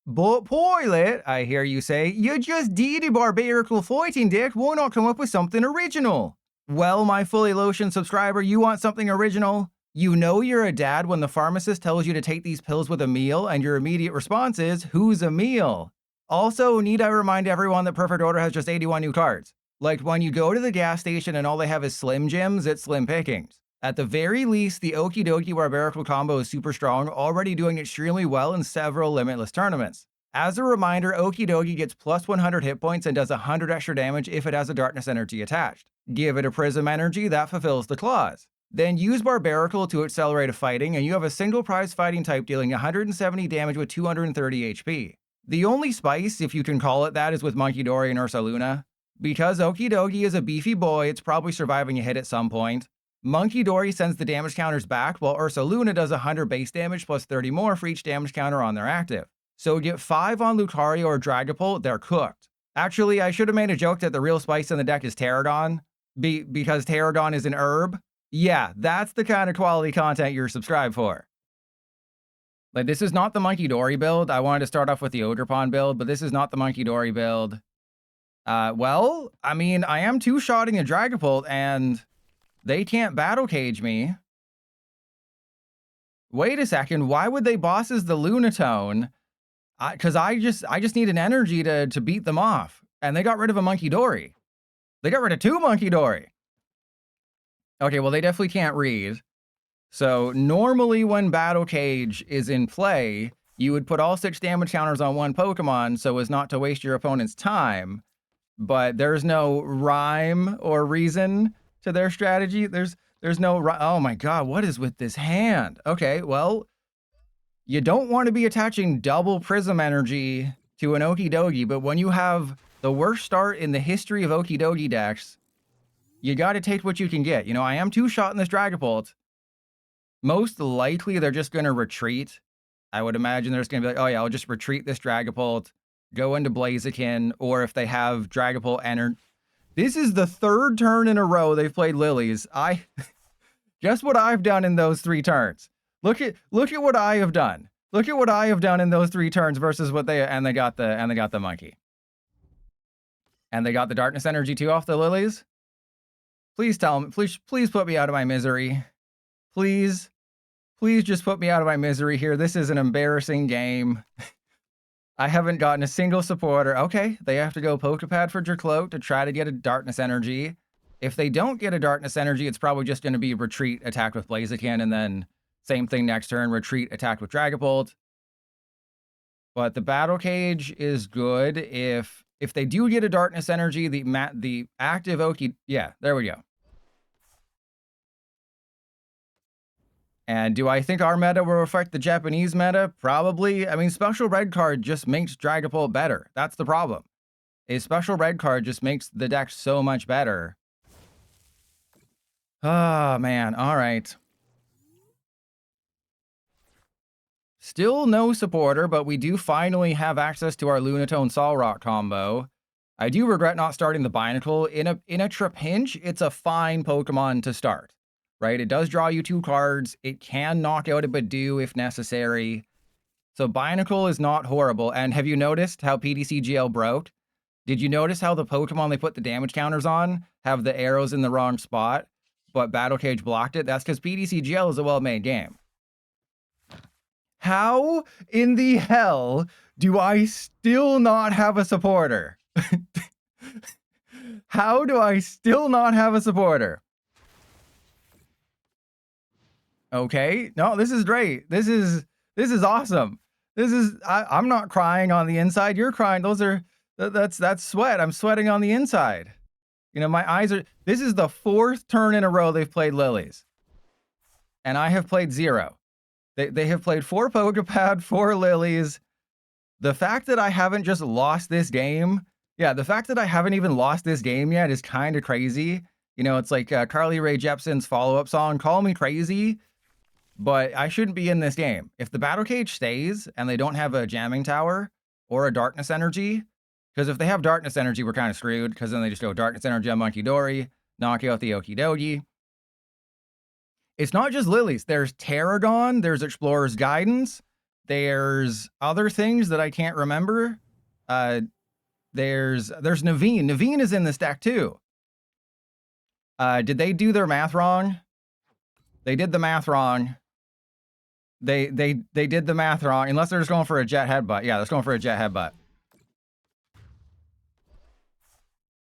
But Pilot, I hear you say, you just did a Barbaracle fighting deck, why not come up with something original? Well, my fully lotion subscriber, you want something original? You know you're a dad when the pharmacist tells you to take these pills with a meal, and your immediate response is, who's a meal? Also, need I remind everyone that Perfect Order has just 81 new cards? Like, when you go to the gas station and all they have is Slim Jims, it's Slim Pickings. At the very least, the Okidogi Barbaracle combo is super strong, already doing extremely well in several limitless tournaments. As a reminder, Okidogi gets plus 100 hit points and does 100 extra damage if it has a Darkness Energy attached. Give it a Prism Energy, that fulfills the clause. Then use Barbaracle to accelerate a fighting, and you have a single prize fighting type dealing 170 damage with 230 HP. The only spice, if you can call it that, is with Munkidori and Ursaluna. Because Okidogi is a beefy boy, it's probably surviving a hit at some point. Munkidori sends the damage counters back, while Ursaluna does 100 base damage plus 30 more for each damage counter on their active. So get 5 on Lucario or Dragapult, they're cooked. Actually, I should have made a joke that the real spice in the deck is Tarragon, because Tarragon is an herb. Yeah, that's the kind of quality content you're subscribed for. Like, this is not the Munkidori build. I wanted to start off with the Ogerpon build, but this is not the Munkidori build. Well, I mean, I am two-shotting a Dragapult, and they can't Battle Cage me. Wait a second, why would they bosses the Lunatone? Because I just need an energy to beat them off. And they got rid of a Munkidori. They got rid of 2 Munkidori. Okay, well, they definitely can't read. So normally when Battle Cage is in play, you would put all 6 damage counters on one Pokemon so as not to waste your opponent's time. But there's no rhyme or reason to their strategy. There's no, oh my god, what is with this hand? Okay, well, you don't want to be attaching double Prism Energy to an Okidogi, but when you have the worst start in the history of Okidogi decks, you got to take what you can get. You know, I am two-shotting this Dragapult. Most likely, they're just going to retreat. I would imagine they're just going to be like, oh yeah, I'll just retreat this Dragapult, go into Blaziken, or if they have Dragapult enter. This is the 3rd turn in a row they've played Lilies. Guess what I've done in those 3 turns. Look at what I have done. Look at what I have done in those 3 turns versus what they got the monkey. And they got the Darkness Energy too off the Lilies. Please tell me, please put me out of my misery. Please just put me out of my misery here. This is an embarrassing game. I haven't gotten a single supporter. Okay, they have to go Poké Pad for Dracloak to try to get a Darkness Energy. If they don't get a Darkness Energy, it's probably just going to be retreat, attack with Blaziken, and then same thing next turn, retreat, attack with Dragapult. But the Battle Cage is good if they do get a Darkness Energy, the active Oki, yeah, there we go. And do I think our meta will reflect the Japanese meta? Probably. I mean, Special Red card just makes Dragapult better. That's the problem. A Special Red card just makes the deck so much better. Oh, man. All right. Still no supporter, but we do finally have access to our Lunatone Solrock combo. I do regret not starting the Binacle. In a Trapinch, it's a fine Pokemon to start, right? It does draw you 2 cards. It can knock out a Badoo if necessary. So Binacle is not horrible. And have you noticed how PTCGL broke? Did you notice how the Pokemon they put the damage counters on have the arrows in the wrong spot, but Battle Cage blocked it? That's because PTCGL is a well-made game. How in the hell do I still not have a supporter? How do I still not have a supporter? Okay, no, this is great. This is awesome. I'm not crying on the inside. You're crying. That's sweat. I'm sweating on the inside. You know, my eyes are, this is the 4th turn in a row they've played Lilies. And I have played 0. They have played 4 Poké Pad, 4 Lilies. The fact that I haven't just lost this game, yeah, the fact that I haven't even lost this game yet is kind of crazy. You know, it's like Carly Rae Jepsen's follow-up song, Call Me Crazy, but I shouldn't be in this game. If the Battle Cage stays and they don't have a Jamming Tower or a Darkness Energy, because if they have Darkness Energy, we're kind of screwed, because then they just go Darkness Energy on Munkidori, knock out the Okidogi. It's not just Lilies. There's Tarragon, there's Explorer's Guidance, There's other things that I can't remember. There's Naveen. Naveen is in this deck too. Did they do their math wrong? They did the math wrong. They did the math wrong. Unless they're just going for a jet headbutt. Yeah, they're just going for a jet headbutt.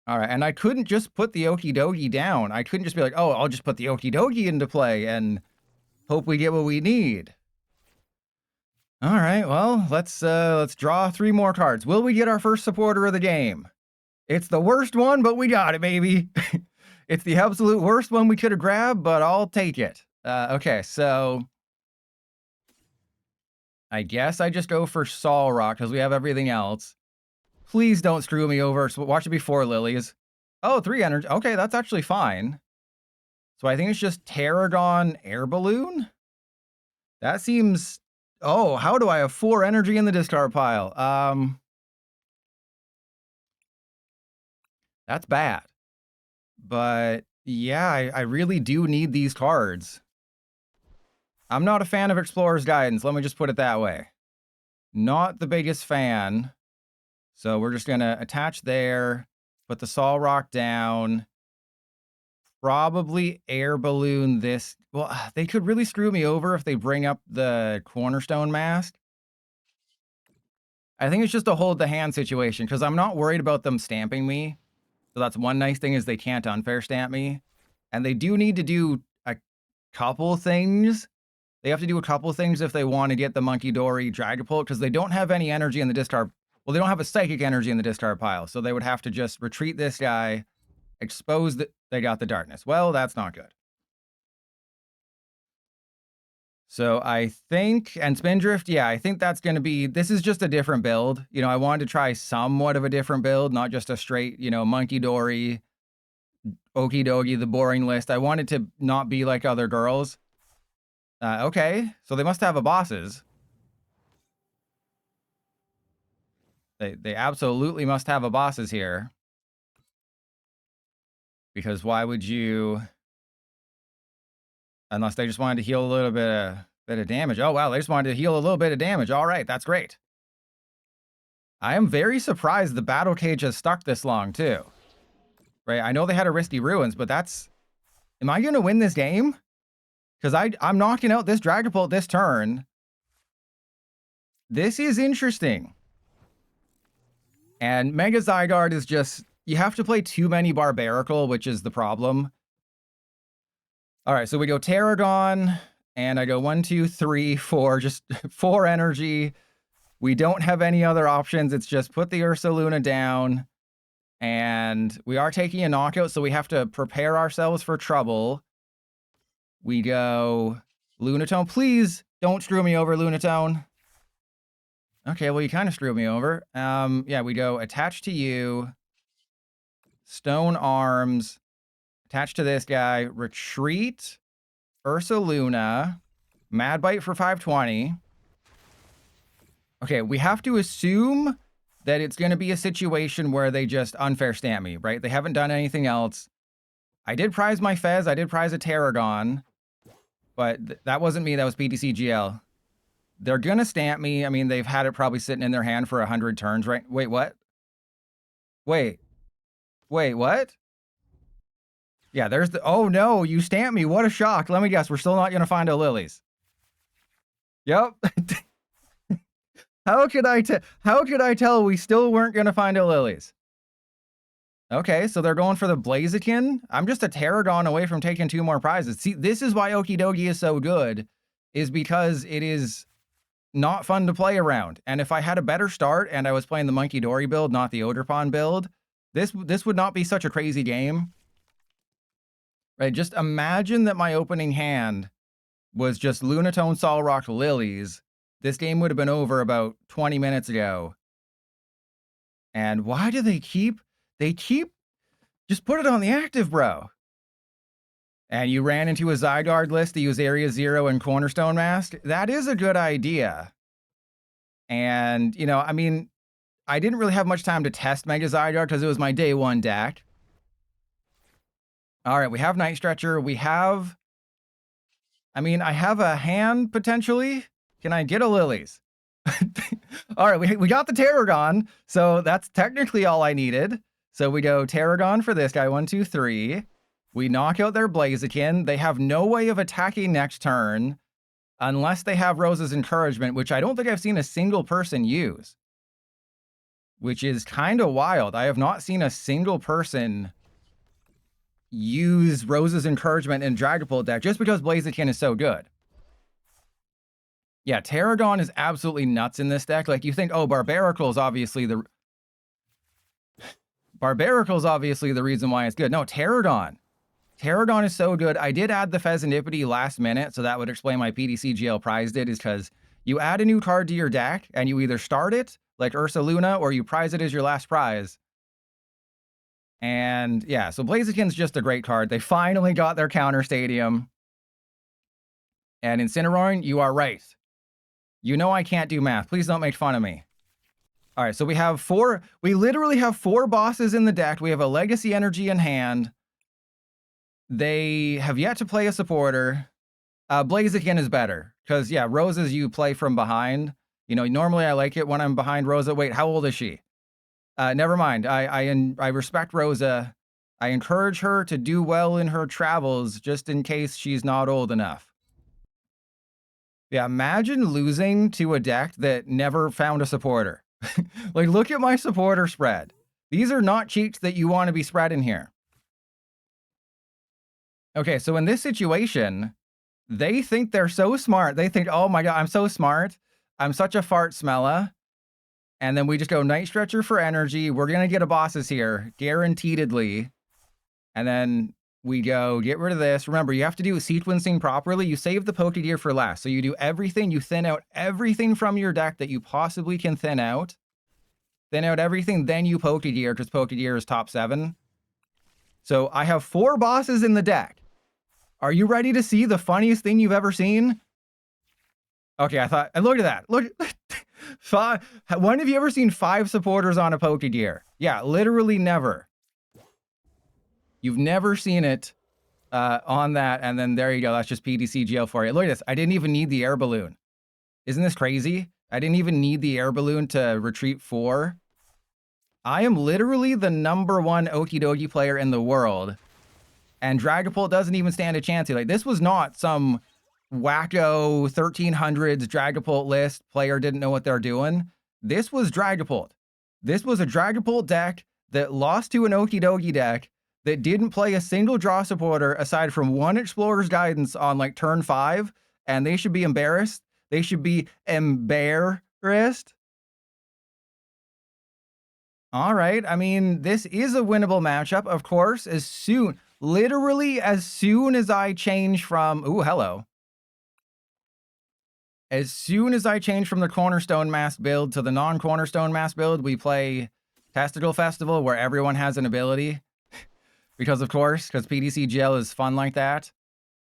All right, and I couldn't just put the Okidogi down. I couldn't just be like, oh, I'll just put the Okidogi into play and hope we get what we need. All right, well, let's draw 3 more cards. Will we get our first supporter of the game? It's the worst one, but we got it, baby. It's the absolute worst one we could have grabbed, but I'll take it. Okay, so I guess I just go for Solrock because we have everything else. Please don't screw me over. So watch it be 4 lilies. Oh, 3 energy. Okay, that's actually fine. So I think it's just Tarragon Air Balloon. That seems... Oh, how do I have 4 energy in the discard pile? That's bad. But yeah, I really do need these cards. I'm not a fan of Explorer's Guidance. Let me just put it that way. Not the biggest fan. So we're just going to attach there, put the Solrock down, probably Air Balloon this. Well, they could really screw me over if they bring up the Cornerstone mask. I think it's just a hold the hand situation because I'm not worried about them stamping me. So that's one nice thing is they can't unfair stamp me. And they do need to do a couple things. They have to do a couple things if they want to get the Munkidori Dragapult because they don't have any energy in the discard. Well, they don't have a psychic energy in the discard pile, so they would have to just retreat this guy, expose that they got the darkness. Well, that's not good. So I think, and Spindrift, yeah, I think that's going to be, this is just a different build. You know, I wanted to try somewhat of a different build, not just a straight, you know, Munkidori, Okidogi, the boring list. I wanted to not be like other girls. Okay, so they must have a bosses. They absolutely must have a bosses here. Because why would you... Unless they just wanted to heal a little bit of damage. Oh, wow, they just wanted to heal a little bit of damage. All right, that's great. I am very surprised the Battle Cage has stuck this long, too. Right, I know they had a Risty Ruins, but that's... Am I going to win this game? Because I'm knocking out this Dragapult this turn. This is interesting. And Mega Zygarde is just... You have to play too many Barbaracle, which is the problem. All right, so we go Tarragon, and I go 1, 2, 3, 4, just 4 energy. We don't have any other options. It's just put the Ursaluna down, and we are taking a knockout, so we have to prepare ourselves for trouble. We go Lunatone. Please don't screw me over, Lunatone. Okay, well, you kind of screwed me over. Yeah, we go attach to you, Stone Arms, attach to this guy, retreat, Ursaluna, Mad Bite for 520. Okay, we have to assume that it's going to be a situation where they just unfair stamp me, right? They haven't done anything else. I did prize my Fez, I did prize a Tarragon, but that wasn't me, that was PTCGL. They're going to stamp me. I mean, they've had it probably sitting in their hand for 100 turns, right? Wait, what? Wait, what? Yeah, there's the... Oh, no, you stamped me. What a shock. Let me guess. We're still not going to find a Lilies. Yep. How could I tell we still weren't going to find a Lilies? Okay, so they're going for the Blaziken. I'm just a Tarragon away from taking 2 more prizes. See, this is why Okidogi is so good, is because it is not fun to play around. And if I had a better start and I was playing the Munkidori build, not the Ogerpon build, this would not be such a crazy game. Right, just imagine that my opening hand was just Lunatone, Solrock, Lilies. This game would have been over about 20 minutes ago. And why do they keep... Just put it on the active, bro. And you ran into a Zygarde list to use Area 0 and Cornerstone Mask. That is a good idea. And, you know, I mean, I didn't really have much time to test Mega Zygarde because it was my day 1 deck. All right, we have Night Stretcher. We have... I mean, I have a hand, potentially. Can I get a Lilies? All right, we got the Tarragon, so that's technically all I needed. So we go Tarragon for this guy, 1, 2, 3. We knock out their Blaziken. They have no way of attacking next turn unless they have Rose's Encouragement, which I don't think I've seen a single person use, which is kind of wild. I have not seen a single person use Rose's Encouragement in Dragapult deck just because Blaziken is so good. Yeah, Tarragon is absolutely nuts in this deck. Like, you think, oh, Barbaracle is obviously the reason why it's good. No, Tarragon. Tarragon is so good. I did add the Fezandipiti last minute, so that would explain why PTCGL prized it, is because you add a new card to your deck, and you either start it, like Ursaluna, or you prize it as your last prize. And yeah, so Blaziken's just a great card. They finally got their counter stadium. And Incineroar, you are right. You know I can't do math. Please don't make fun of me. All right, so we have we literally have 4 bosses in the deck. We have a Legacy Energy in hand. They have yet to play a supporter. Blaziken is better because, yeah, Rosa's you play from behind. You know, normally I like it when I'm behind Rosa. Wait, how old is she? Never mind. I respect Rosa. I encourage her to do well in her travels just in case she's not old enough. Yeah, imagine losing to a deck that never found a supporter. Like, look at my supporter spread. These are not cheats that you want to be spreading here. Okay, so in this situation, they think they're so smart. They think, oh my god, I'm so smart. I'm such a fart smella. And then we just go Night Stretcher for energy. We're going to get a bosses here, guaranteedly. And then we go get rid of this. Remember, you have to do sequencing properly. You save the Pokégear for last. So you do everything. You thin out everything from your deck that you possibly can thin out. Thin out everything, then you Pokégear, because Pokégear is top 7. So I have 4 bosses in the deck. Are you ready to see the funniest thing you've ever seen? Okay, I thought, and look at that. Look, 5. When have you ever seen 5 supporters on a Pokégear? Yeah, literally never. You've never seen it on that, and then there you go. That's just PTCGL for you. Look at this. I didn't even need the Air Balloon. Isn't this crazy? I didn't even need the Air Balloon to retreat 4. I am literally the #1 Okidogi player in the world, and Dragapult doesn't even stand a chance. Like, this was not some wacko 1300s Dragapult list. Player didn't know what they're doing. This was Dragapult. This was a Dragapult deck that lost to an Okidogi deck that didn't play a single draw supporter aside from 1 Explorer's Guidance on like turn 5, and they should be embarrassed. They should be embarrassed. All right. I mean, this is a winnable matchup, of course. Literally as soon as I change from, ooh, hello. As soon as I change from the Cornerstone Mask build to the non-Cornerstone Mask build, we play Testicle Festival where everyone has an ability. Because, of course, because PTCGL is fun like that.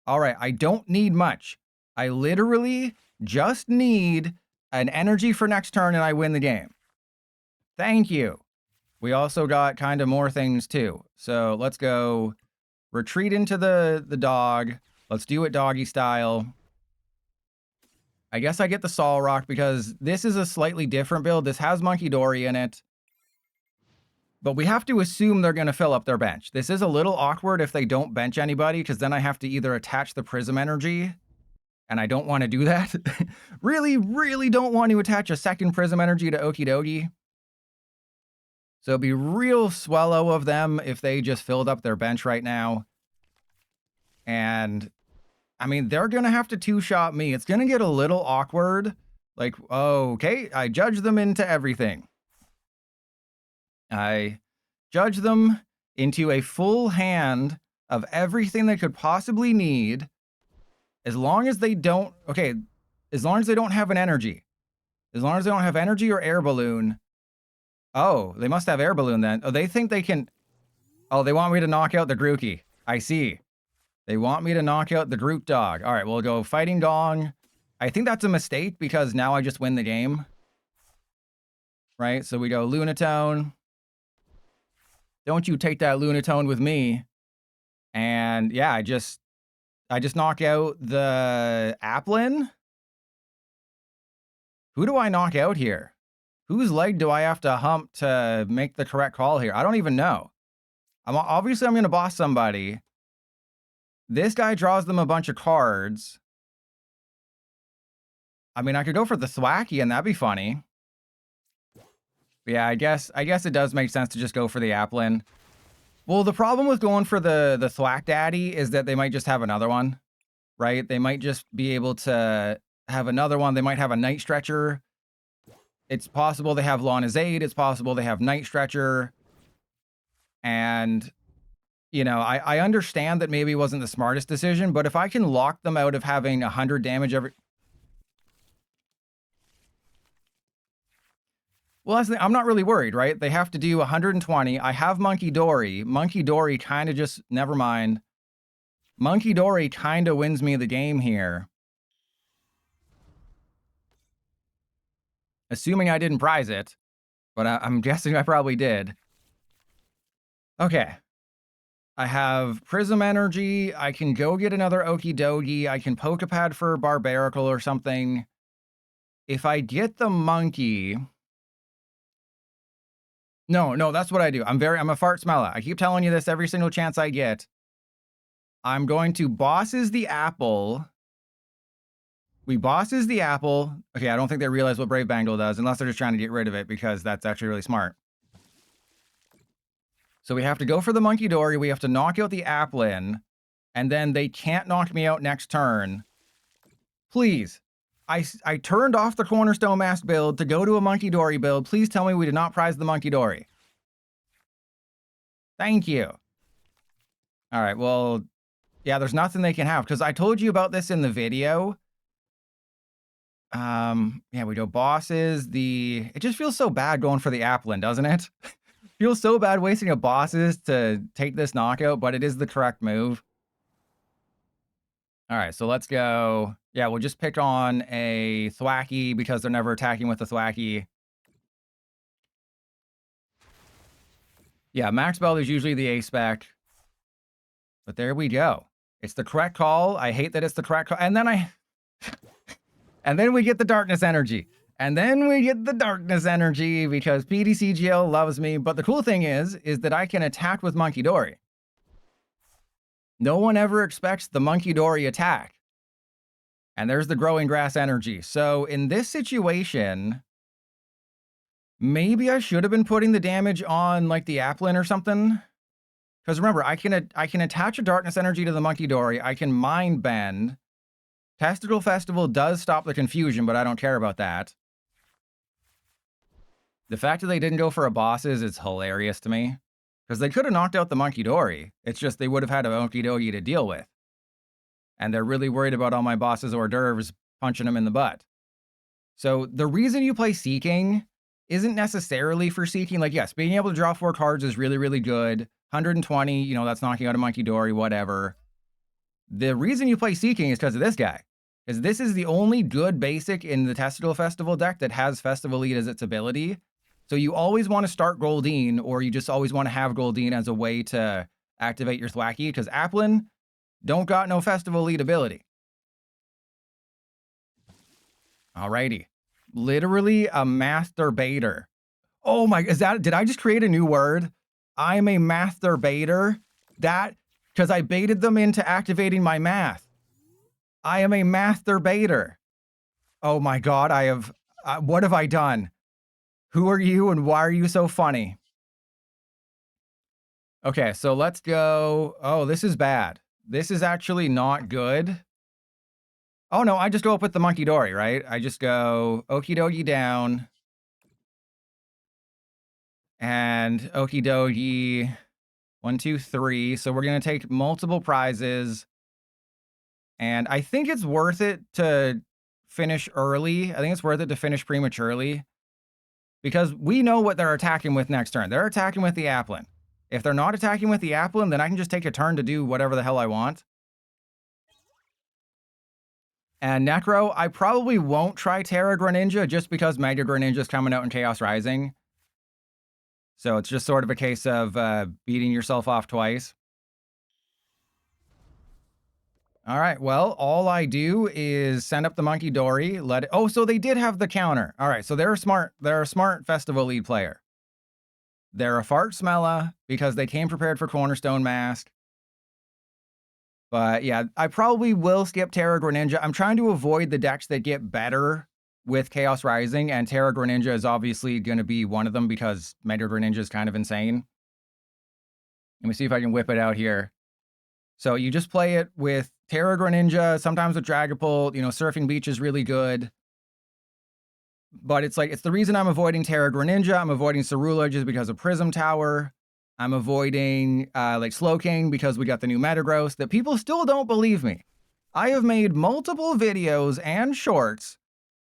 All right, I don't need much. I literally just need an energy for next turn and I win the game. Thank you. We also got kind of more things too. So let's go retreat into the dog. Let's do it doggy style. I guess I get the Solrock because this is a slightly different build. This has Monkey Dory in it. But we have to assume they're going to fill up their bench. This is a little awkward if they don't bench anybody, because then I have to either attach the Prism Energy, and I don't want to do that. Really, really don't want to attach a second Prism Energy to Okidogi. So it'd be real swallow of them if they just filled up their bench right now. And, I mean, they're going to have to 2-shot me. It's going to get a little awkward. Like, okay, I judge them into everything. I judge them into a full hand of everything they could possibly need, as long as they don't, okay, as long as they don't have an energy. As long as they don't have energy or Air Balloon. Oh, they must have Air Balloon then. Oh, they think they can, oh, they want me to knock out the Grookey. I see. They want me to knock out the Groot Dog. All right, we'll go Fighting Gong. I think that's a mistake because now I just win the game. Right, so we go Lunatone. Don't you take that Lunatone with me. And yeah, I just knock out the Applin, Who do I knock out here? Whose leg do I have to hump to make the correct call here? I don't even know. Obviously, I'm going to boss somebody. This guy draws them a bunch of cards. I mean, I could go for the Thwackey, and that'd be funny. But yeah, I guess it does make sense to just go for the Applin. Well, the problem with going for the Thwack Daddy is that they might just have another one, right? They might just be able to have another one. They might have a Night Stretcher. It's possible they have Lana's Aid. It's possible they have Night Stretcher. And, you know, I understand that maybe it wasn't the smartest decision, but if I can lock them out of having 100 damage every... Well, I'm not really worried, right? They have to do 120. I have Monkey Dory. Monkey Dory kind of just... Never mind. Monkey Dory kind of wins me the game here. Assuming I didn't prize it. But I'm guessing I probably did. Okay. I have Prism Energy. I can go get another Okidogi. I can Poké Pad for Barbaracle or something. If I get the monkey... No, that's what I do. I'm a fart smeller. I keep telling you this every single chance I get. I'm going to bosses the apple. We bosses the apple. Okay, I don't think they realize what Brave Bangle does, unless they're just trying to get rid of it, because that's actually really smart. So we have to go for the Monkey Dory. We have to knock out the Applin, and then they can't knock me out next turn. Please. I turned off the Cornerstone Mask build to go to a Monkey Dory build. Please tell me we did not prize the Monkey Dory. Thank you. All right, well, yeah, there's nothing they can have, because I told you about this in the video. Yeah, we go bosses. It just feels so bad going for the Applin, doesn't it? Feels so bad wasting a bosses to take this knockout, but it is the correct move. All right, so let's go. Yeah, we'll just pick on a Thwackey because they're never attacking with the Thwackey. Yeah, Max Belt is usually the A-Spec. But there we go. It's the correct call. I hate that it's the correct call. And then and then we get the Darkness Energy. And then we get the Darkness Energy because PTCGL loves me. But the cool thing is that I can attack with Monkey Dory. No one ever expects the Monkey Dory attack. And there's the Growing Grass Energy. So in this situation, maybe I should have been putting the damage on like the Applin or something. Because remember, I can attach a Darkness Energy to the Monkey Dory. I can Mind Bend. Testicle Festival does stop the confusion, but I don't care about that. The fact that they didn't go for a bosses is hilarious to me. Because they could have knocked out the Monkey Dory. It's just they would have had a Okidogi to deal with. And they're really worried about all my bosses' hors d'oeuvres punching them in the butt. So the reason you play Seeking isn't necessarily for Seeking. Like, yes, being able to draw 4 cards is really, really good. 120, you know, that's knocking out a Monkey Dory, whatever. The reason you play Seeking is because of this guy. Because this is the only good basic in the Testicle Festival deck that has Festival Lead as its ability. So you always want to start Goldeen, or you just always want to have Goldeen as a way to activate your Thwackey, because Applin don't got no Festival Lead ability. Alrighty. Literally a masturbator. Oh my, did I just create a new word? I'm a masturbator. Because I baited them into activating my math. I am a masturbator. Oh my God, what have I done? Who are you and why are you so funny? Okay, so let's go. Oh, this is bad. This is actually not good. Oh no, I just go up with the Monkey Dory, right? I just go Okidogi down. And Okidogi 1, 2, 3. So we're going to take multiple prizes. And I think it's worth it to finish early. I think it's worth it to finish prematurely. Because we know what they're attacking with next turn. They're attacking with the Applin. If they're not attacking with the Applin, then I can just take a turn to do whatever the hell I want. And Necro, I probably won't try Terra Greninja just because Mega Greninja's coming out in Chaos Rising. So it's just sort of a case of beating yourself off twice. All right, well, all I do is send up the Monkey Dory, let it... Oh, so they did have the counter. All right, so they're a smart Festival lead player. They're a fart smella because they came prepared for Cornerstone Mask. But yeah, I probably will skip Terra Greninja. I'm trying to avoid the decks that get better with Chaos Rising, and Terra Greninja is obviously going to be one of them because Mega Greninja is kind of insane. Let me see if I can whip it out here. So you just play it with Terra Greninja, sometimes with Dragapult. You know, Surfing Beach is really good. But it's like, it's the reason I'm avoiding Terra Greninja. I'm avoiding Cerula just because of Prism Tower. I'm avoiding like Slowking because we got the new Metagross that people still don't believe me. I have made multiple videos and shorts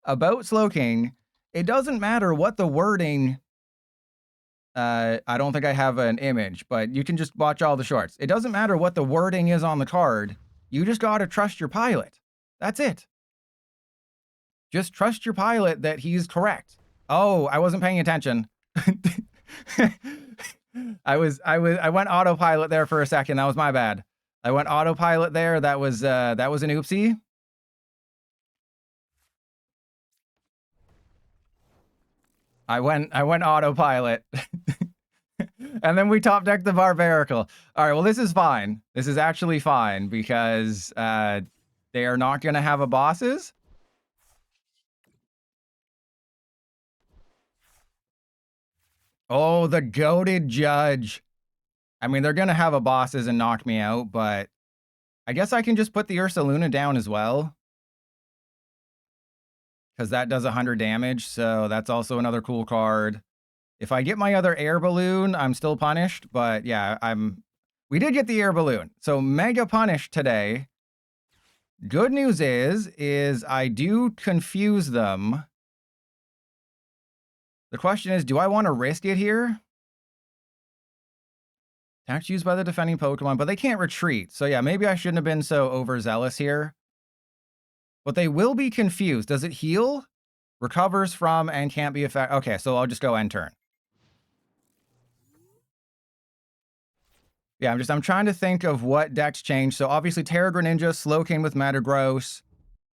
about Slowking. It doesn't matter what the wording... I don't think I have an image, but you can just watch all the shorts. It doesn't matter what the wording is on the card. You just gotta trust your pilot. That's it. Just trust your pilot that he's correct. Oh, I wasn't paying attention. I went autopilot there for a second. That was my bad. I went autopilot there. That was an oopsie. I went autopilot. And then we top decked the Barbaracle. All right, well, this is fine. This is actually fine because they are not going to have a bosses. Oh, the goated judge. I mean, they're going to have a bosses and knock me out, but I guess I can just put the Ursaluna down as well. Because that does 100 damage, so that's also another cool card. If I get my other Air Balloon, I'm still punished, but yeah, we did get the Air Balloon. So mega punished today. Good news is I do confuse them. The question is, do I want to risk it here? Attacks used by the defending Pokemon, but they can't retreat. So yeah, maybe I shouldn't have been so overzealous here. But they will be confused. Does it heal? Recovers from and can't be affected. Okay, so I'll just go end turn. Yeah, I'm trying to think of what decks change. So obviously Terra Greninja, Slowking with Metagross,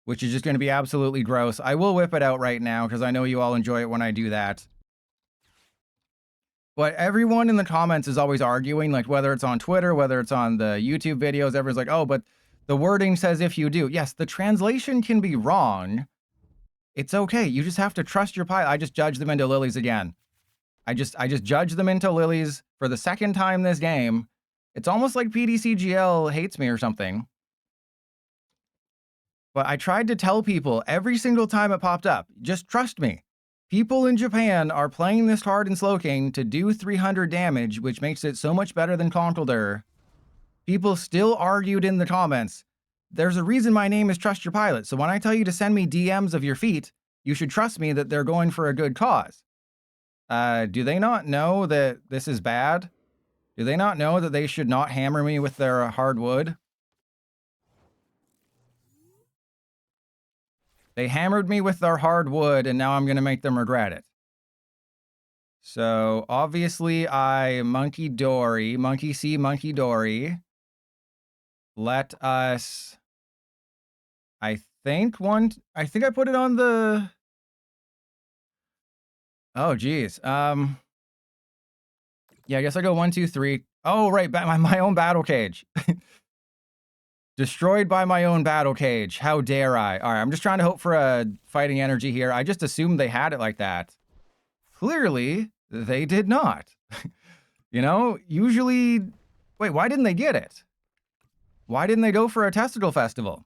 which is just going to be absolutely gross. I will whip it out right now because I know you all enjoy it when I do that. But everyone in the comments is always arguing, like whether it's on Twitter, whether it's on the YouTube videos, everyone's like, oh, but the wording says if you do. Yes, the translation can be wrong. It's okay. You just have to trust your pilot. I just judged them into lilies again. I just judged them into lilies for the second time this game. It's almost like PTCGL hates me or something. But I tried to tell people every single time it popped up, just trust me. People in Japan are playing this card in Slowking to do 300 damage, which makes it so much better than Conkeldurr. People still argued in the comments. There's a reason my name is Trust Your Pilot, so when I tell you to send me DMs of your feet, you should trust me that they're going for a good cause. Do they not know that this is bad? Do they not know that they should not hammer me with their hard wood? They hammered me with their hard wood, and now I'm going to make them regret it. So, obviously, I Monkey Dory, Monkey See, Monkey Dory. Let us... I think I put it on the... Oh, geez. Yeah, I guess I go 1, 2, 3. Oh, right, my own Battle Cage. Destroyed by my own Battle Cage. How dare I? All right, I'm just trying to hope for a fighting energy here. I just assumed they had it like that. Clearly, they did not. You know, usually... Wait, why didn't they get it? Why didn't they go for a Testicle Festival?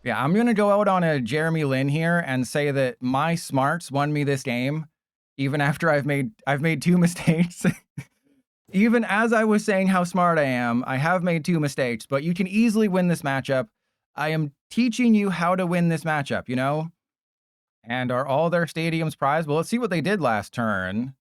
Yeah, I'm going to go out on a Jeremy Lin here and say that my smarts won me this game, even after I've made 2 mistakes. Even as I was saying how smart I am, I have made 2 mistakes, but you can easily win this matchup. I am teaching you how to win this matchup, you know? And are all their stadiums prized? Well, let's see what they did last turn.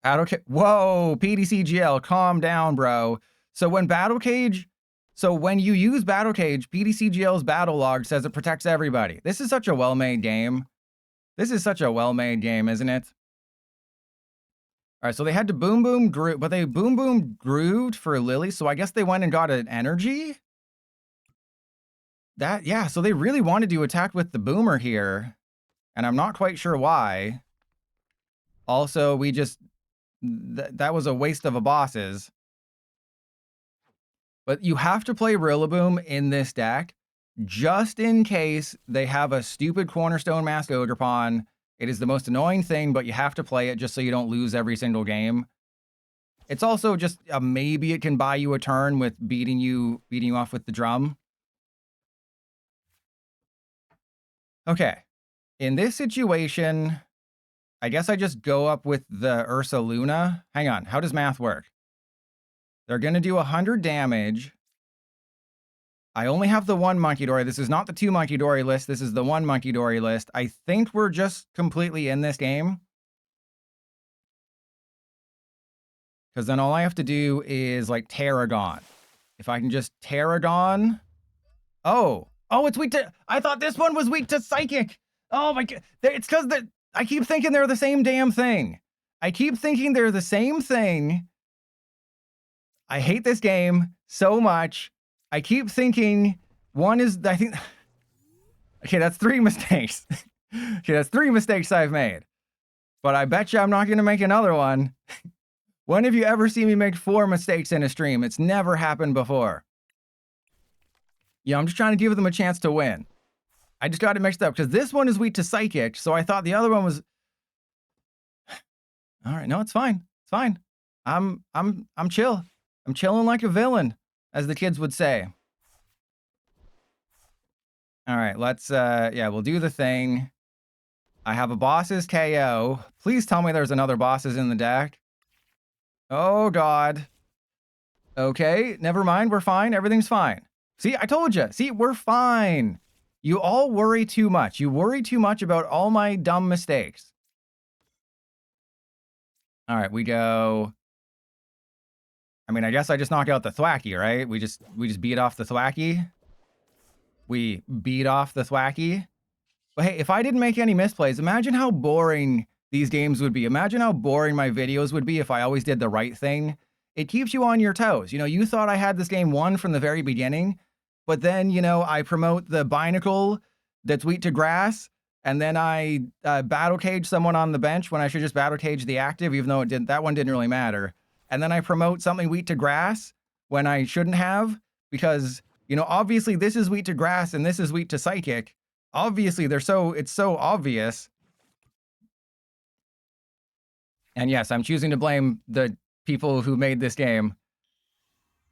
Whoa, PTCGL, calm down, bro. So when you use Battle Cage, PTCGL's battle log says it protects everybody. This is such a well-made game. This is such a well-made game, isn't it? All right, so they had to Boom Boom Groove, but they Boom Boom Grooved for Lillie, so I guess they went and got an energy? Yeah, so they really wanted to attack with the Boomer here, and I'm not quite sure why. Also, we just... that was a waste of a boss's. But you have to play Rillaboom in this deck, just in case they have a stupid Cornerstone Mask Ogerpon. It is the most annoying thing, but you have to play it just so you don't lose every single game. It's also just maybe it can buy you a turn with beating you off with the drum. Okay. In this situation, I guess I just go up with the Ursaluna. Hang on. How does math work? They're going to do 100 damage. I only have the one Monkey Dory. This is not the two Monkey Dory list. This is the one Monkey Dory list. I think we're just completely in this game. Because then all I have to do is like Tarragon. If I can just Tarragon. Oh, it's weak to... I thought this one was weak to Psychic. Oh my God. It's because I keep thinking they're the same damn thing. I keep thinking they're the same thing. I hate this game so much. I keep thinking one is, I think, okay, that's 3 mistakes. Okay, that's 3 mistakes I've made. But I bet you I'm not going to make another one. When have you ever seen me make 4 mistakes in a stream? It's never happened before. Yeah, I'm just trying to give them a chance to win. I just got it mixed up because this one is weak to Psychic, so I thought the other one was... All right, no, it's fine. It's fine. I'm chill. I'm chilling like a villain, as the kids would say. All right, let's, yeah, we'll do the thing. I have a boss's KO. Please tell me there's another bosses in the deck. Oh, God. Okay, never mind. We're fine. Everything's fine. See, I told you. See, we're fine. You all worry too much. You worry too much about all my dumb mistakes. All right, we go... I mean, I guess I just knock out the Thwackey, right? We just beat off the Thwackey. We beat off the Thwackey. But hey, if I didn't make any misplays, imagine how boring these games would be. Imagine how boring my videos would be if I always did the right thing. It keeps you on your toes. You know, you thought I had this game won from the very beginning, but then, you know, I promote the Binacle that's weak to grass, and then I battle cage someone on the bench when I should just battle cage the active, even though that one didn't really matter. And then I promote something weak to grass when I shouldn't have, because, you know, obviously this is weak to grass and this is weak to Psychic. Obviously, it's so obvious. And yes, I'm choosing to blame the people who made this game.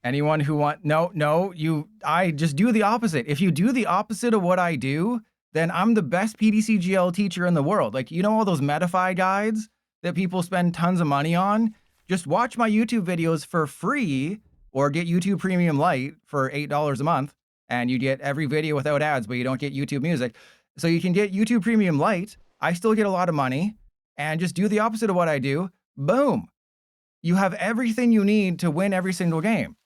Anyone who I just do the opposite. If you do the opposite of what I do, then I'm the best PTCGL teacher in the world. Like, you know, all those Medify guides that people spend tons of money on? Just watch my YouTube videos for free, or get YouTube Premium Lite for $8 a month, and you get every video without ads, but you don't get YouTube music. So you can get YouTube Premium Lite. I still get a lot of money, and just do the opposite of what I do. Boom. You have everything you need to win every single game.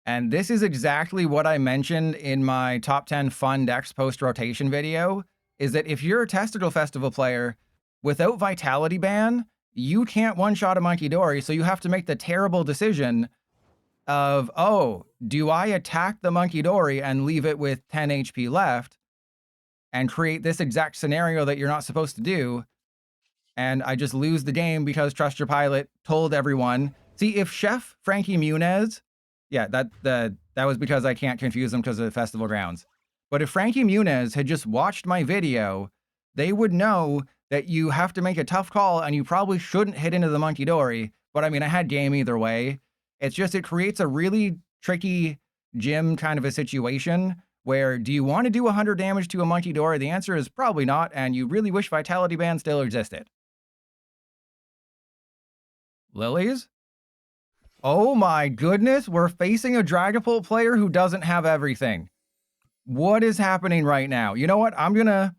And this is exactly what I mentioned in my top 10 fun decks post-rotation video, is that if you're a Testicle Festival player, without Vitality Ban, you can't one-shot a Monkey Dory, so you have to make the terrible decision of, oh, do I attack the Monkey Dory and leave it with 10 HP left and create this exact scenario that you're not supposed to do, and I just lose the game because Trust Your Pilot told everyone. See, if Chef Frankie Muniz... Yeah, that was because I can't confuse them because of the festival grounds. But if Frankie Muniz had just watched my video, they would know that you have to make a tough call and you probably shouldn't hit into the Monkey Dory. But I mean, I had game either way. It's just, it creates a really tricky gym kind of a situation where, do you want to do 100 damage to a Monkey Dory? The answer is probably not, and you really wish Vitality Ban still existed. Lilies? Oh my goodness, we're facing a Dragapult player who doesn't have everything. What is happening right now? You know what? I'm gonna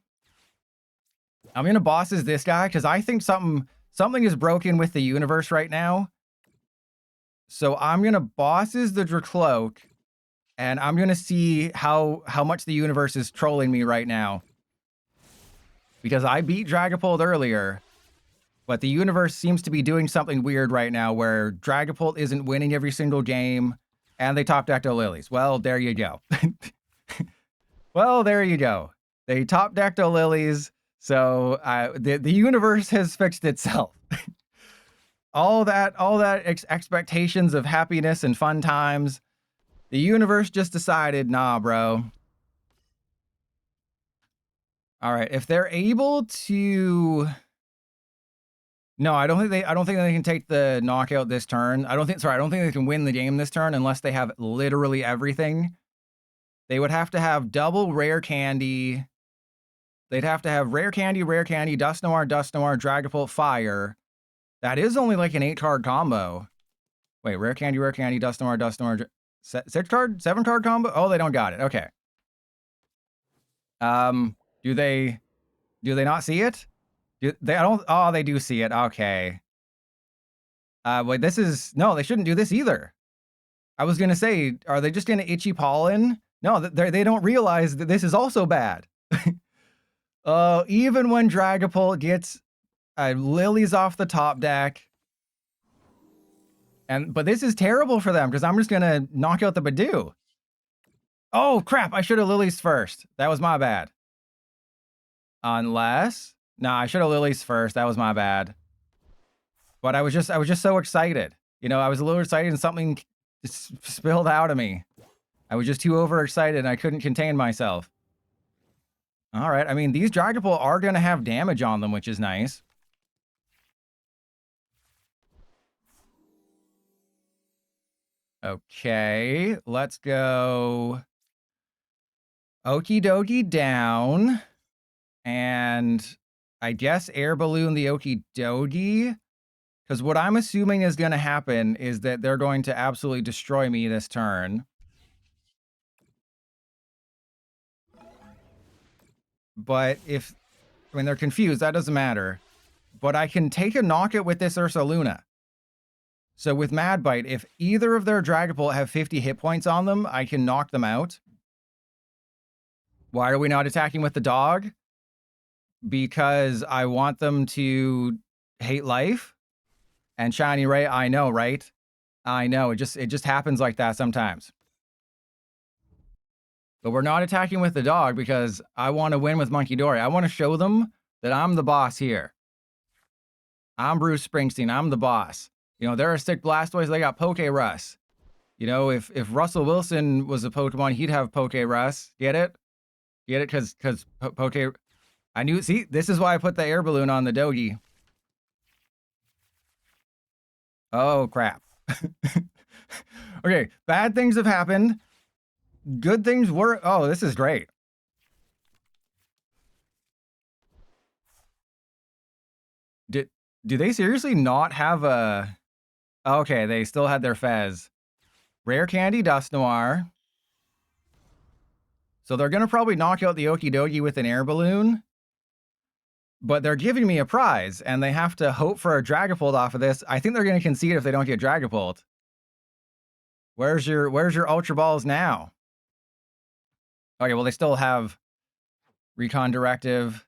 bosses this guy because I think something is broken with the universe right now. So I'm gonna bosses the Dracloak, and I'm gonna see how much the universe is trolling me right now. Because I beat Dragapult earlier, But the universe seems to be doing something weird right now where Dragapult isn't winning every single game, and they top decked Lillies. Well, there you go. Well, there you go. They top decked Lillies, so the universe has fixed itself. all that expectations of happiness and fun times, the universe just decided, nah, bro. All right, if they're able to, no, I don't think they can take the knockout this turn. I don't think they can win the game this turn unless they have literally everything. They would have to have double rare candy. They'd have to have rare candy, Dust Noir, Dragapult, Fire. That is only like an 8-card combo. Wait, rare candy, Dust Noir, 7-card combo? Oh, they don't got it. Okay. Do they not see it? Oh, they do see it. Okay. Wait, no, they shouldn't do this either. I was going to say, are they just going to Itchy Pollen? No, they don't realize that this is also bad. Even when Dragapult gets Lillies off the top deck. But this is terrible for them because I'm just going to knock out the Badoo. Oh, crap. I should have Lillies first. That was my bad. Unless, I should have Lillies first. That was my bad. But I was just so excited. You know, I was a little excited and something spilled out of me. I was just too overexcited and I couldn't contain myself. All right. I mean, these Dragapult are going to have damage on them, which is nice. Okay. Let's go Okidogi down. And I guess Air Balloon the Okidogi. Because what I'm assuming is going to happen is that they're going to absolutely destroy me this turn. But they're confused, that doesn't matter. But I can take a knockout with this Ursaluna. So with Mad Bite, if either of their Dragapult have 50 hit points on them, I can knock them out. Why are we not attacking with the dog? Because I want them to hate life. And Shiny Ray, I know, right? I know, it just happens like that sometimes. But we're not attacking with the dog because I want to win with Monkey Dory. I want to show them that I'm the boss here. I'm Bruce Springsteen. I'm the boss. You know, they're a sick Blastoise. They got Poké Russ. You know, if Russell Wilson was a Pokemon, he'd have Poké Russ. Get it? Get it? Because Poké... I knew... See, this is why I put the Air Balloon on the Dogi. Oh, crap. Okay, bad things have happened. Good things were... Oh, this is great. Do they seriously not have a... Okay, they still had their Fez. Rare Candy, Dust Noir. So they're going to probably knock out the Okidogi with an Air Balloon. But they're giving me a prize, and they have to hope for a Dragapult off of this. I think they're going to concede if they don't get Dragapult. Where's your Ultra Balls now? Okay, well, they still have Recon Directive.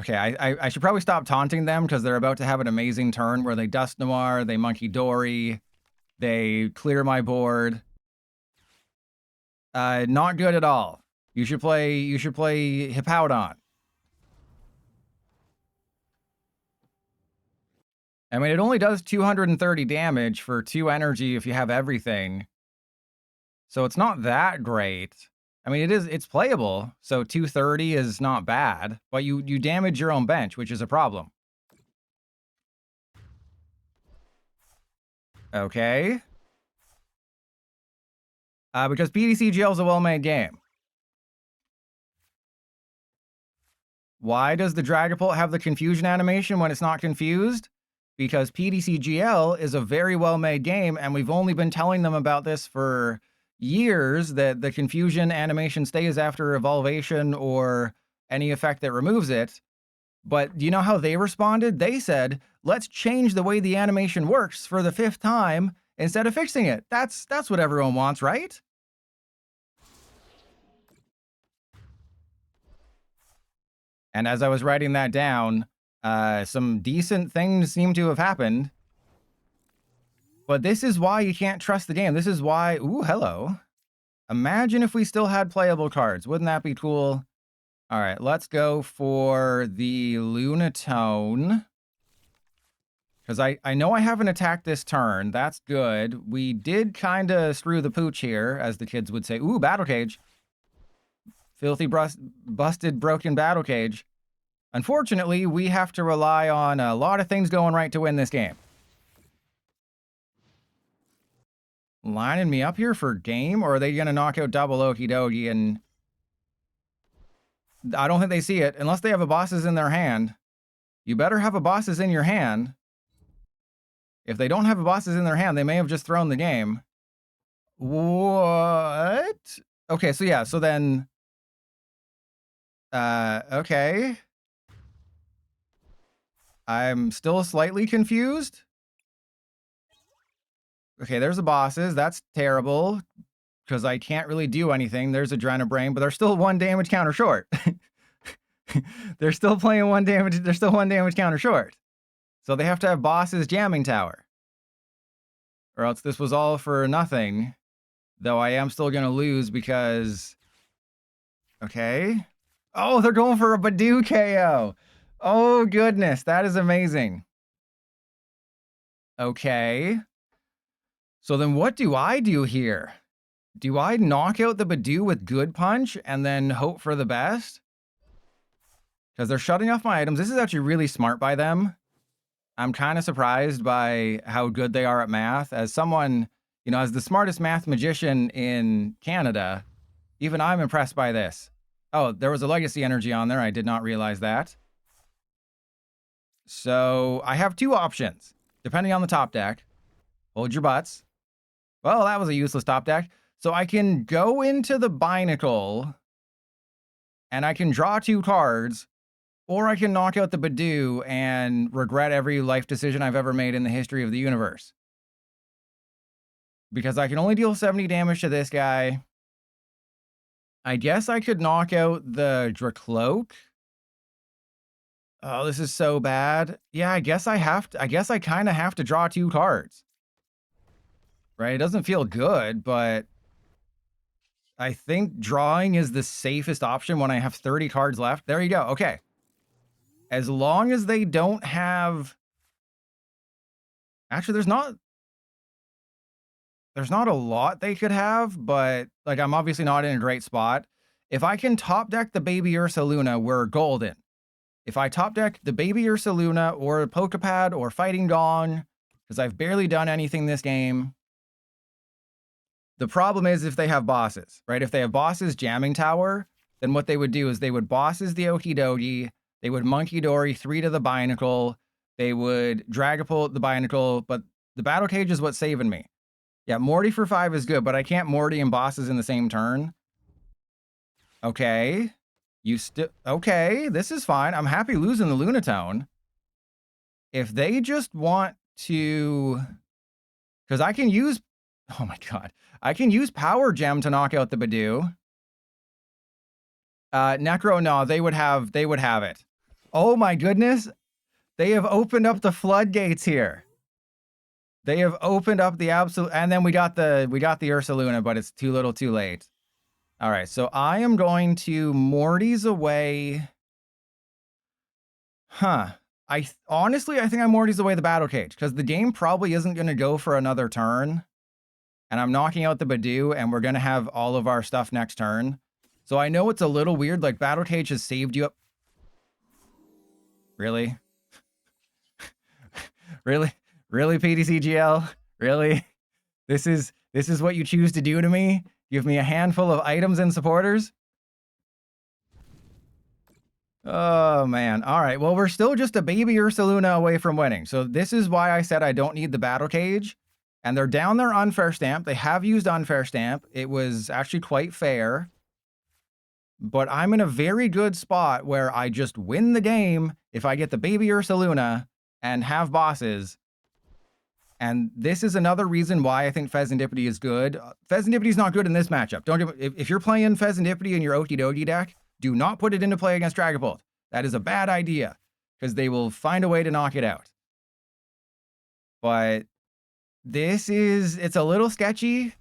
Okay, I should probably stop taunting them because they're about to have an amazing turn where they Dust Noir, they Monkey Dory, they clear my board. Not good at all. You should play Hippowdon. I mean, it only does 230 damage for 2 energy if you have everything. So it's not that great. I mean, it's playable, so 230 is not bad, but you damage your own bench, which is a problem. Okay. Because PTCGL is a well-made game. Why does the Dragapult have the confusion animation when it's not confused? Because PTCGL is a very well-made game, and we've only been telling them about this for years, that the confusion animation stays after evolvation or any effect that removes it. But do you know how they responded? They said, let's change the way the animation works for the 5th time instead of fixing it. That's what everyone wants, right? And as I was writing that down, Some decent things seem to have happened. But this is why you can't trust the game. This is why... Ooh, hello. Imagine if we still had playable cards. Wouldn't that be cool? All right, let's go for the Lunatone. Because I know I haven't attacked this turn. That's good. We did kind of screw the pooch here, as the kids would say. Ooh, Battle Cage. Filthy, busted, broken Battle Cage. Unfortunately, we have to rely on a lot of things going right to win this game. Lining me up here for game, or are they going to knock out double Okidogi? And I don't think they see it, unless they have a bosses in their hand. You better have a bosses in your hand. If they don't have a bosses in their hand, they may have just thrown the game. What? Okay, so yeah, so then... okay. I'm still slightly confused. Okay, there's the bosses. That's terrible, because I can't really do anything. There's Adrenabrain, but they're still 1 damage counter short. They're still playing 1 damage. They're still 1 damage counter short. So they have to have bosses jamming tower. Or else this was all for nothing. Though I am still going to lose because... Okay. Oh, they're going for a Badoo KO. Oh, goodness. That is amazing. Okay. So then what do I do here? Do I knock out the Badoo with Good Punch and then hope for the best? Because they're shutting off my items. This is actually really smart by them. I'm kind of surprised by how good they are at math. As someone, you know, as the smartest math magician in Canada, even I'm impressed by this. Oh, there was a legacy energy on there. I did not realize that. So I have 2 options, depending on the top deck. Hold your butts. Well, that was a useless top deck. So I can go into the Binacle, and I can draw 2 cards, or I can knock out the Badoo and regret every life decision I've ever made in the history of the universe. Because I can only deal 70 damage to this guy. I guess I could knock out the Dracloak. Oh, this is so bad. Yeah, I guess I have to. I guess I kind of have to draw 2 cards. Right? It doesn't feel good, but I think drawing is the safest option when I have 30 cards left. There you go. Okay. As long as they don't have... Actually, there's not a lot they could have, but like I'm obviously not in a great spot. If I can top deck the Baby Ursaluna, we're golden. If I top deck the Baby Ursaluna or Poké Pad or Fighting Gong, because I've barely done anything this game. The problem is if they have bosses, right? If they have bosses jamming tower, then what they would do is they would bosses the Okidogi, they would Monkey Dory 3 to the Binacle, they would Dragapult the Binacle, but the Battle Cage is what's saving me. Yeah, Morty for 5 is good, but I can't Morty and bosses in the same turn. Okay. Okay, this is fine. I'm happy losing the Lunatone. If they just want to... Because I can use... Oh my god. I can use Power Gem to knock out the Badoo. Necro, no, they would have it. Oh my goodness. They have opened up the floodgates here. They have opened up the absolute... And then we got the Ursaluna, but it's too little too late. All right, so I am going to Morty's away. Huh. Honestly, I think I'm Morty's away the Battle Cage, because the game probably isn't going to go for another turn. And I'm knocking out the Badoo, and we're going to have all of our stuff next turn. So I know it's a little weird, like Battle Cage has saved you up. Really? Really? Really, PTCGL? Really? This is what you choose to do to me? Give me a handful of items and supporters? Oh, man. All right. Well, we're still just a Baby Ursaluna away from winning. So this is why I said I don't need the Battle Cage. And they're down their Unfair Stamp. They have used Unfair Stamp. It was actually quite fair. But I'm in a very good spot where I just win the game if I get the Baby Ursaluna and have bosses. And this is another reason why I think Fezandipiti is good. Fezandipiti is not good in this matchup. If you're playing Fezandipiti in your Okidogi deck, do not put it into play against Dragapult. That is a bad idea. because they will find a way to knock it out. But it's a little sketchy.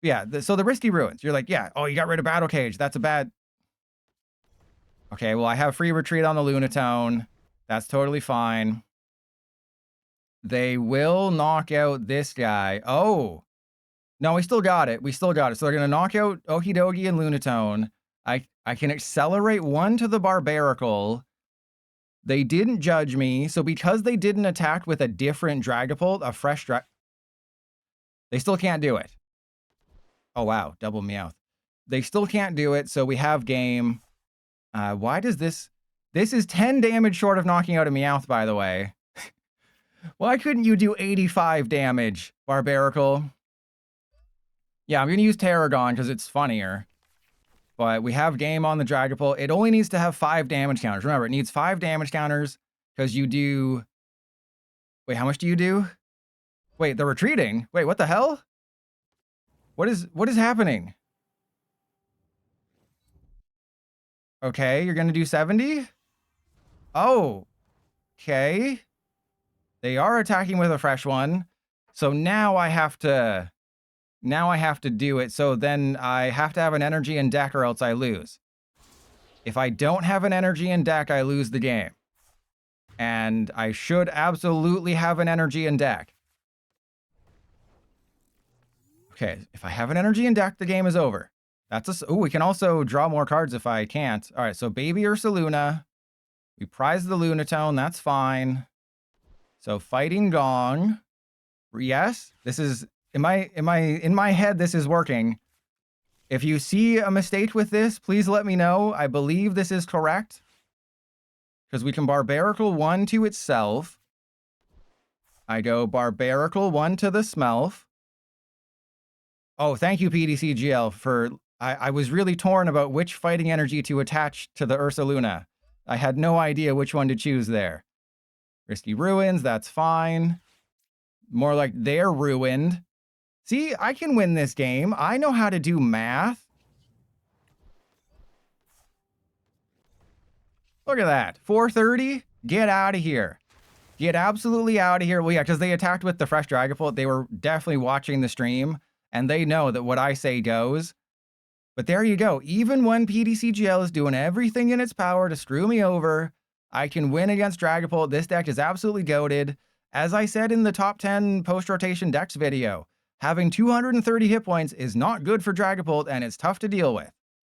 Yeah, so the risky ruins. You're like, yeah, oh, you got rid of Battle Cage. That's a bad... Okay, well, I have free retreat on the Lunatone. That's totally fine. They will knock out this guy. Oh. No, we still got it. We still got it. So they're going to knock out Okidogi and Lunatone. I can accelerate one to the Barbaracle. They didn't judge me. So because they didn't attack with a different Dragapult, a fresh they still can't do it. Oh, wow. Double Meowth. They still can't do it, so we have game. Why does this... This is 10 damage short of knocking out a Meowth, by the way. Why couldn't you do 85 damage, Barbaracle? Yeah, I'm going to use Tarragon because it's funnier. But we have game on the Dragapult. It only needs to have 5 damage counters. Remember, it needs 5 damage counters because you do... Wait, how much do you do? Wait, they're retreating. Wait, what the hell? What is happening? Okay, you're going to do 70? Oh, okay. They are attacking with a fresh one. So now I have to do it. So then I have to have an energy in deck or else I lose. If I don't have an energy in deck, I lose the game. And I should absolutely have an energy in deck. Okay, if I have an energy in deck, the game is over. Oh, we can also draw more cards if I can't. All right, so Baby Ursaluna. We prize the Lunatone, that's fine. So Fighting Gong. Yes, this is in my head this is working. If you see a mistake with this, please let me know. I believe this is correct. Because we can Barbaracle 1 to itself. I go Barbaracle 1 to the Smelf. Oh, thank you, PTCGL, for... I was really torn about which fighting energy to attach to the Ursaluna. I had no idea which one to choose there. Risky Ruins, that's fine. More like they're ruined. See, I can win this game. I know how to do math. Look at that. 430? Get out of here. Get absolutely out of here. Well, yeah, because they attacked with the fresh Dragapult. They were definitely watching the stream, and they know that what I say goes. But there you go. Even when PTCGL is doing everything in its power to screw me over, I can win against Dragapult. This deck is absolutely goated. As I said in the top 10 post-rotation decks video, having 230 hit points is not good for Dragapult, and it's tough to deal with.